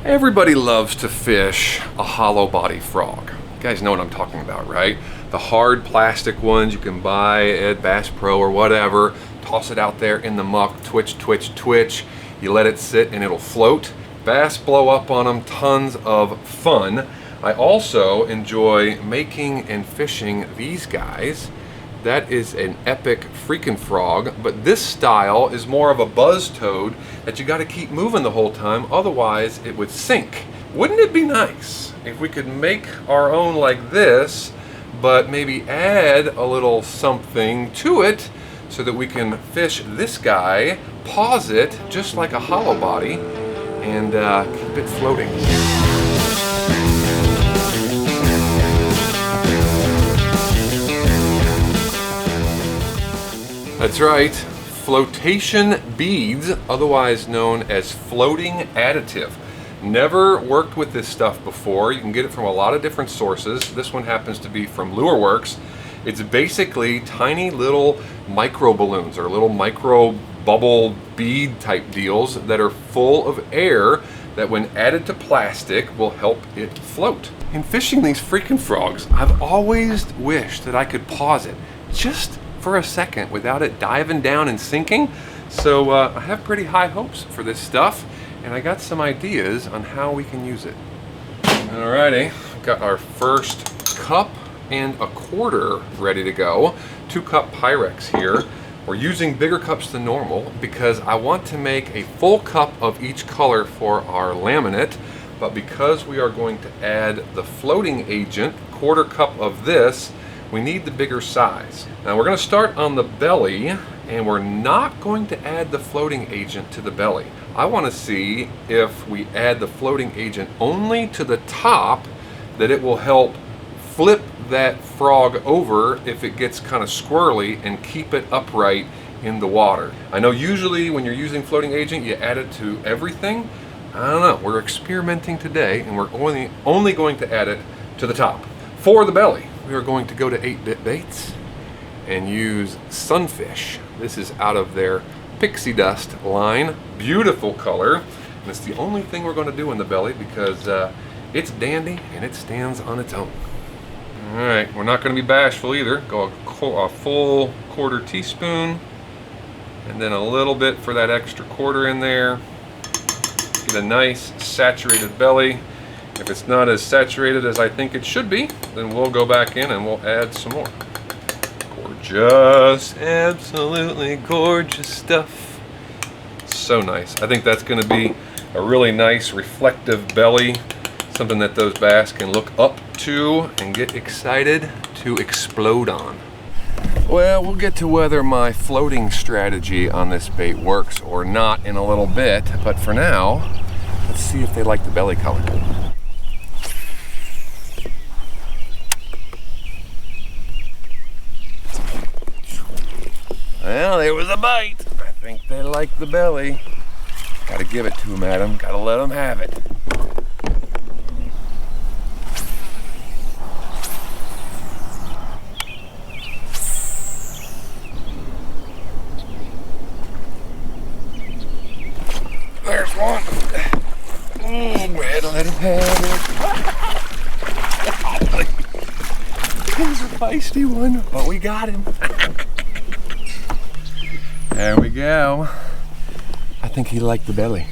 Everybody loves to fish a hollow body frog. You guys know what I'm talking about, right? The hard plastic ones you can buy at Bass Pro or whatever. Toss it out there in the muck, twitch, twitch, twitch. You let it sit and it'll float. Bass blow up on them, tons of fun. I also enjoy making and fishing these guys. That is an epic freaking frog, but this style is more of a buzz toad that you gotta keep moving the whole time, otherwise it would sink. Wouldn't it be nice if we could make our own like this, but maybe add a little something to it so that we can fish this guy, pause it just like a hollow body, and keep it floating. That's right, flotation beads, otherwise known as floating additive. Never worked with this stuff before. You can get it from a lot of different sources. This one happens to be from Lureworks. It's basically tiny little micro balloons or little micro bubble bead type deals that are full of air that when added to plastic will help it float. In fishing these freaking frogs, I've always wished that I could pause it just for a second without it diving down and sinking. So I have pretty high hopes for this stuff, and I got some ideas on how we can use it. Alrighty, got our first cup and a quarter ready to go. 2-cup Pyrex here. We're using bigger cups than normal because I want to make a full cup of each color for our laminate, but because we are going to add the floating agent, 1/4 cup of this, we need the bigger size. Now we're going to start on the belly, and we're not going to add the floating agent to the belly. I want to see if we add the floating agent only to the top, that it will help flip that frog over if it gets kind of squirrely and keep it upright in the water. I know usually when you're using floating agent you add it to everything. I don't know, we're experimenting today and we're only going to add it to the top. For the belly, we are going to go to 8-Bit Baits and use Sunfish. This is out of their Pixie Dust line. Beautiful color. And it's the only thing we're going to do in the belly because it's dandy and it stands on its own. Alright, we're not going to be bashful either. Go a full 1/4 teaspoon and then a little bit for that extra 1/4 in there. Get a nice saturated belly. If it's not as saturated as I think it should be, then we'll go back in and we'll add some more. Gorgeous, absolutely gorgeous stuff. So nice. I think that's going to be a really nice reflective belly, something that those bass can look up to and get excited to explode on. Well, we'll get to whether my floating strategy on this bait works or not in a little bit, but for now, let's see if they like the belly color. Well, there was a bite. I think they like the belly. Gotta give it to them, Adam. Gotta let them have it. There's one. Oh, we had to let him have it. He's a feisty one, but we got him. There we go. I think he liked the belly.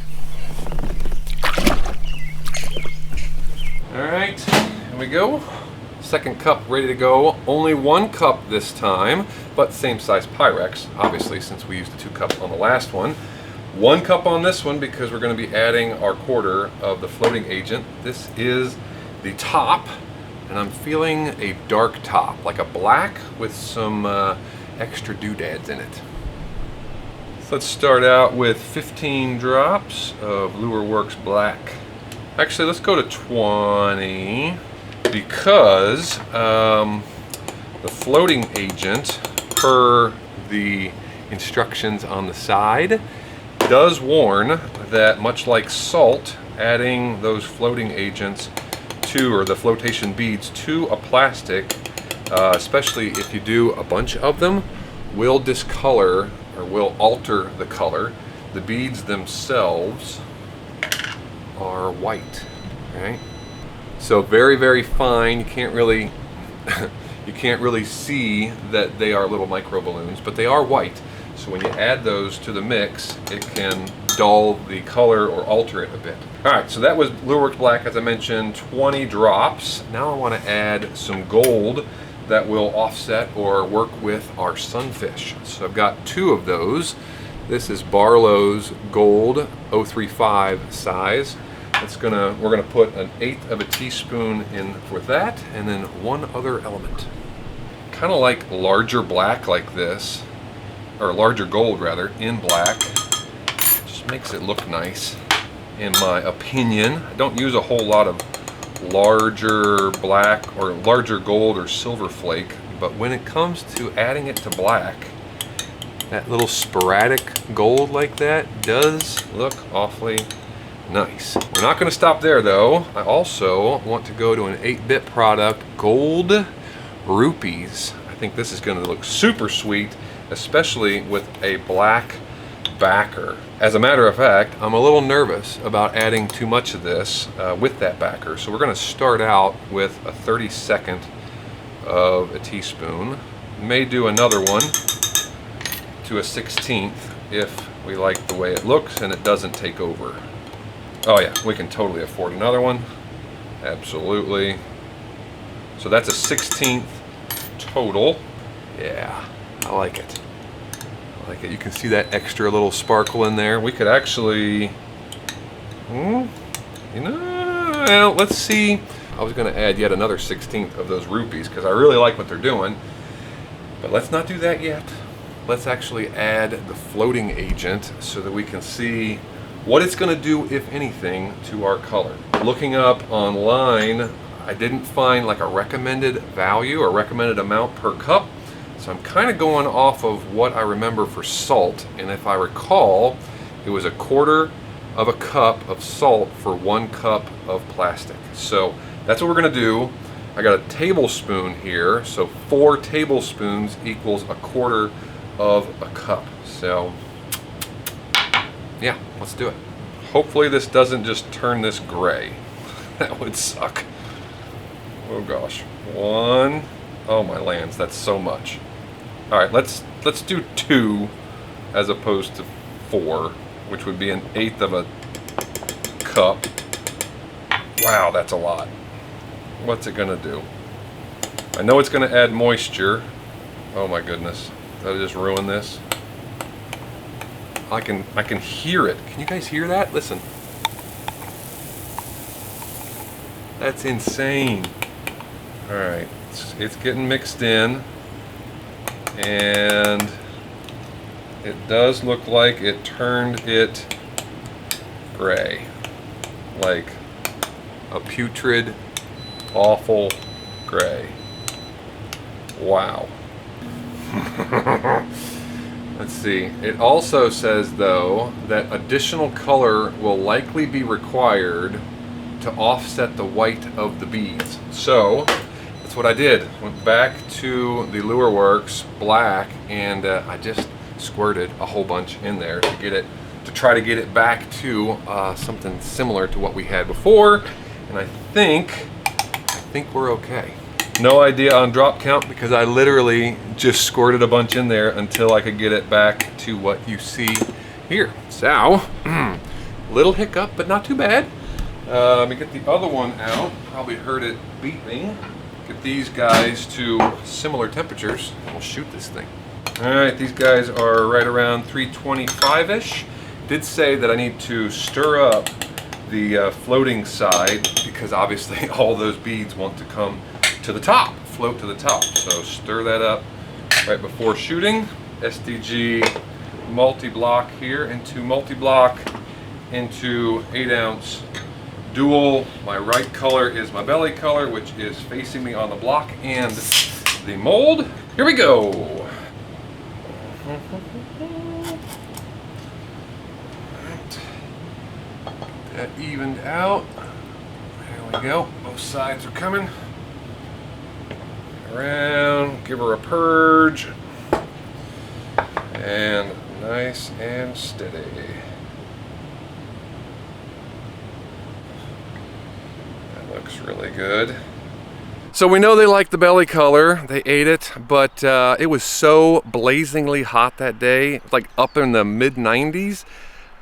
All right, here we go. Second cup ready to go. Only 1 cup this time, but same size Pyrex, obviously, since we used the 2 cup on the last one. 1 cup on this one because we're going to be adding our 1/4 of the floating agent. This is the top, and I'm feeling a dark top, like a black with some extra doodads in it. Let's start out with 15 drops of Lureworks black. Actually, let's go to 20 because the floating agent, per the instructions on the side, does warn that much like salt, adding those floating agents to, or the flotation beads to a plastic, especially if you do a bunch of them, will discolor or will alter the color. The beads themselves are white, right? So very, very fine. You can't really you can't really see that they are little micro balloons, but they are white. So when you add those to the mix, it can dull the color or alter it a bit. All right, so that was Lureworks Black, as I mentioned, 20 drops. Now I want to add some gold that will offset or work with our sunfish. So I've got 2 of those. This is Barlow's Gold 035 size. We're gonna put 1/8 of a teaspoon in for that, and then 1 other element. Kind of like larger black like this, or larger gold rather, in black. Just makes it look nice, in my opinion. I don't use a whole lot of larger black or larger gold or silver flake, but when it comes to adding it to black, that little sporadic gold like that does look awfully nice. We're not going to stop there though. I also want to go to an 8-bit product, Gold Rupees. I think this is going to look super sweet, especially with a black backer. As a matter of fact, I'm a little nervous about adding too much of this with that backer. So we're going to start out with a 32nd of a teaspoon. May do another one to a 16th if we like the way it looks and it doesn't take over. Oh yeah, we can totally afford another one. Absolutely. So that's a 16th total. Yeah, I like it. I like it. You can see that extra little sparkle in there. We could actually, you know, well, let's see. I was going to add yet another 16th of those rupees because I really like what they're doing. But let's not do that yet. Let's actually add the floating agent so that we can see what it's going to do, if anything, to our color. Looking up online, I didn't find like a recommended value or recommended amount per cup. So I'm kind of going off of what I remember for salt. And if I recall, it was 1/4 of a cup of salt for 1 cup of plastic. So that's what we're going to do. I got a tablespoon here. So 4 tablespoons equals 1/4 of a cup. So yeah, let's do it. Hopefully this doesn't just turn this gray. That would suck. Oh gosh. 1. Oh my lands, that's so much. All right, let's do 2 as opposed to 4, which would be 1/8 of a cup. Wow, that's a lot. What's it gonna do? I know it's gonna add moisture. Oh my goodness. Did I just ruin this? I can hear it. Can you guys hear that? Listen. That's insane. All right, it's getting mixed in, and it does look like it turned it gray, like a putrid, awful gray. Wow. Let's see. It also says, though, that additional color will likely be required to offset the white of the beads. So that's what I did. Went back to the Lureworks Black, and I just squirted a whole bunch in there to try to get it back to something similar to what we had before. And I think we're okay. No idea on drop count because I literally just squirted a bunch in there until I could get it back to what you see here. So, little hiccup, but not too bad. Let me get the other one out. Probably heard it beeping. Get these guys to similar temperatures and we'll shoot this thing. All right, these guys are right around 325-ish. Did say that I need to stir up the floating side because obviously all those beads want to come to the top, float to the top. So stir that up right before shooting. SDG multi-block here into multi-block into 8-ounce dual. My right color is my belly color, which is facing me on the block and the mold. Here we go. That evened out. There we go. Both sides are coming. Around, give her a purge, and nice and steady. Looks really good. So we know they like the belly color. They ate it, but it was so blazingly hot that day, like up in the mid 90s.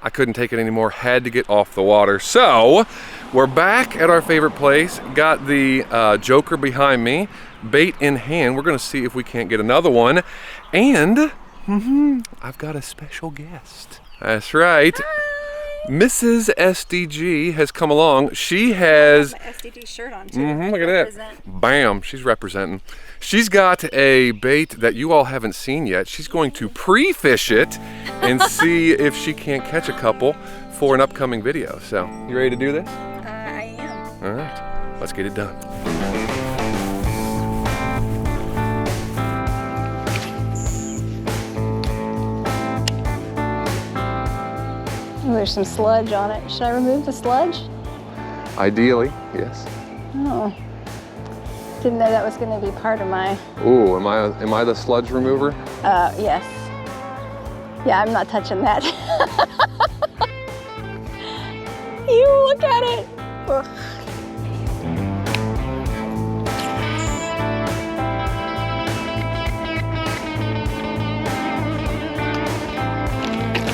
I couldn't take it anymore, had to get off the water. So we're back at our favorite place. Got the Joker behind me, bait in hand. We're gonna see if we can't get another one. And I've got a special guest. That's right. Mrs. SDG has come along. She has I have my SDG shirt on too. look at that. Bam, she's representing. She's got a bait that you all haven't seen yet. She's going to pre-fish it and see if she can't catch a couple for an upcoming video. So, you ready to do this? I am. All right, let's get it done. Oh, there's some sludge on it. Should I remove the sludge? Ideally, yes. Oh. Didn't know that was going to be part of my... Ooh, am I the sludge remover? Yes. Yeah, I'm not touching that. You look at it. Ugh.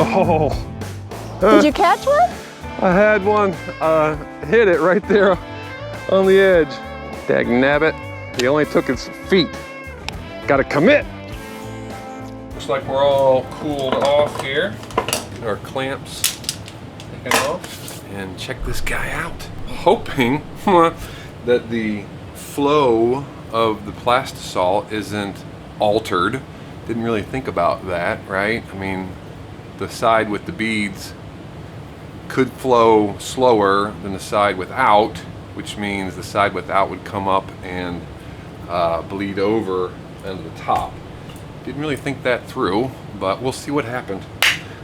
Oh. Did you catch one? I had one hit it right there on the edge. Dagnabbit. He only took his feet. Gotta commit. Looks like we're all cooled off here. Get our clamps taken off. And check this guy out. Hoping that the flow of the Plastisol isn't altered. Didn't really think about that, right? I mean, the side with the beads could flow slower than the side without, which means the side without would come up and bleed over into the top. Didn't really think that through, but we'll see what happened.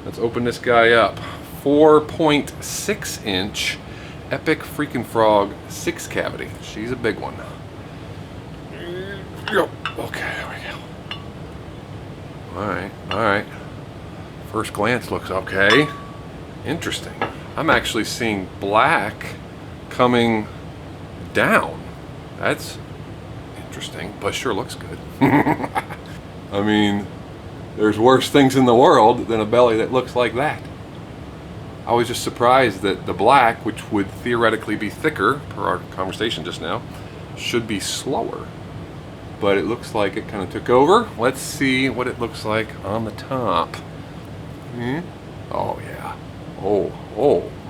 Let's open this guy up. 4.6 inch Epic Freaking Frog 6 cavity. She's a big one. Okay, there we go. All right. First glance looks okay. Interesting. I'm actually seeing black coming down. That's interesting, but sure looks good. I mean, there's worse things in the world than a belly that looks like that. I was just surprised that the black, which would theoretically be thicker, per our conversation just now, should be slower. But it looks like it kind of took over. Let's see what it looks like on the top. Oh yeah. Oh,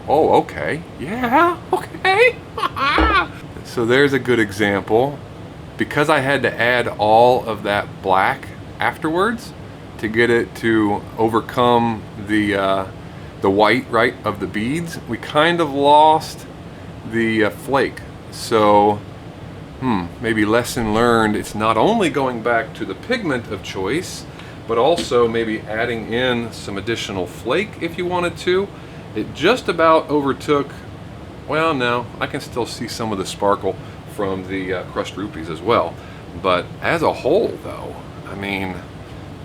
okay. Yeah, okay. So there's a good example. Because I had to add all of that black afterwards to get it to overcome the white, right, of the beads, we kind of lost the flake. So, maybe lesson learned. It's not only going back to the pigment of choice, but also maybe adding in some additional flake if you wanted to. It just about overtook, well, no, I can still see some of the sparkle from the crushed rupees as well. But as a whole though, I mean,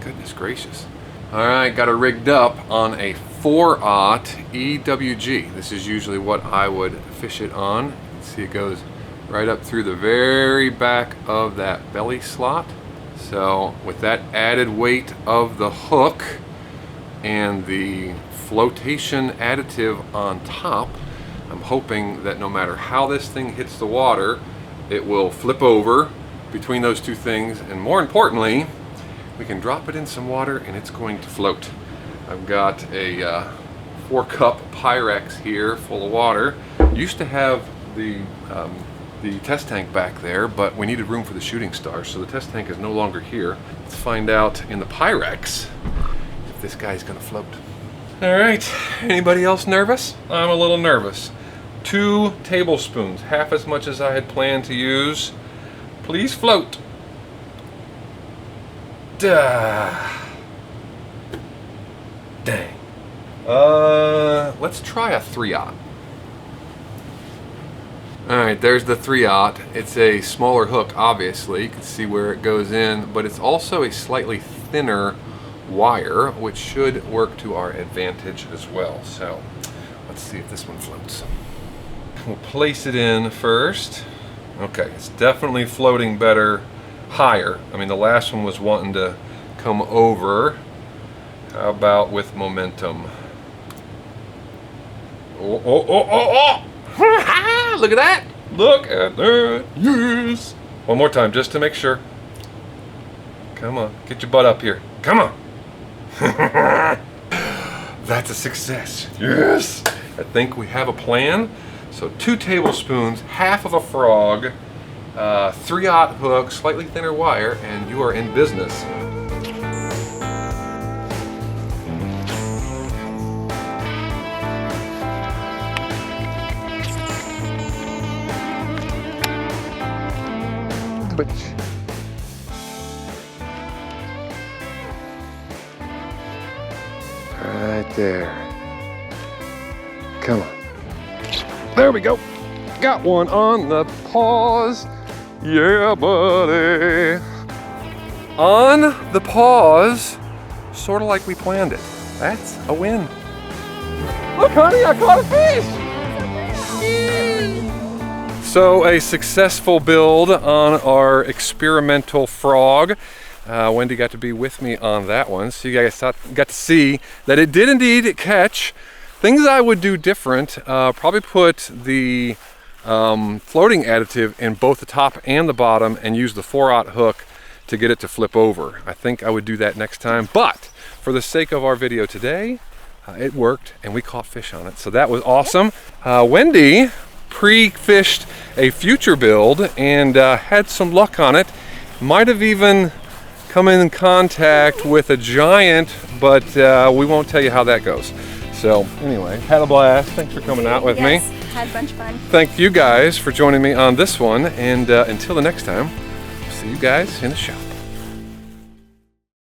goodness gracious. All right, got it rigged up on a 4/0 EWG. This is usually what I would fish it on. You can see it goes right up through the very back of that belly slot. So with that added weight of the hook and the flotation additive on top, I'm hoping that no matter how this thing hits the water, it will flip over between those two things, and more importantly, we can drop it in some water and it's going to float. I've got a 4-cup Pyrex here full of water. Used to have the test tank back there, but we needed room for the shooting star, so the test tank is no longer here. Let's find out in the Pyrex if this guy's gonna float. All right, anybody else nervous? I'm a little nervous. 2 tablespoons, half as much as I had planned to use. Please float. Duh. Dang. Let's try a 3/0. Alright, there's the 3/0. It's a smaller hook, obviously. You can see where it goes in, but it's also a slightly thinner wire, which should work to our advantage as well. So, let's see if this one floats. we'll place it in first. Okay, it's definitely floating better higher. I mean, the last one was wanting to come over. How about with momentum? Oh, oh, oh, oh, oh! Look at that! Look at that! Yes! One more time, just to make sure. Come on, get your butt up here. Come on! That's a success. Yes! I think we have a plan. So 2 tablespoons, half of a frog, 3/0 hook, slightly thinner wire, and you are in business. Twitch. Right there. Come on. There we go. Got one on the paws. Yeah, buddy. On the paws, sort of like we planned it. That's a win. Look, honey, I caught a fish. So a successful build on our experimental frog. Wendy got to be with me on that one, so you guys got to see that it did indeed catch. Things I would do different, probably put the floating additive in both the top and the bottom and use the 4/0 hook to get it to flip over. I think I would do that next time, but for the sake of our video today, it worked and we caught fish on it, so that was awesome. Wendy pre-fished a future build and had some luck on it. Might have even come in contact with a giant, but we won't tell you how that goes. So anyway, had a blast. Thanks for coming out with me. Had a bunch of fun. Thank you guys for joining me on this one, and until the next time, see you guys in the shop.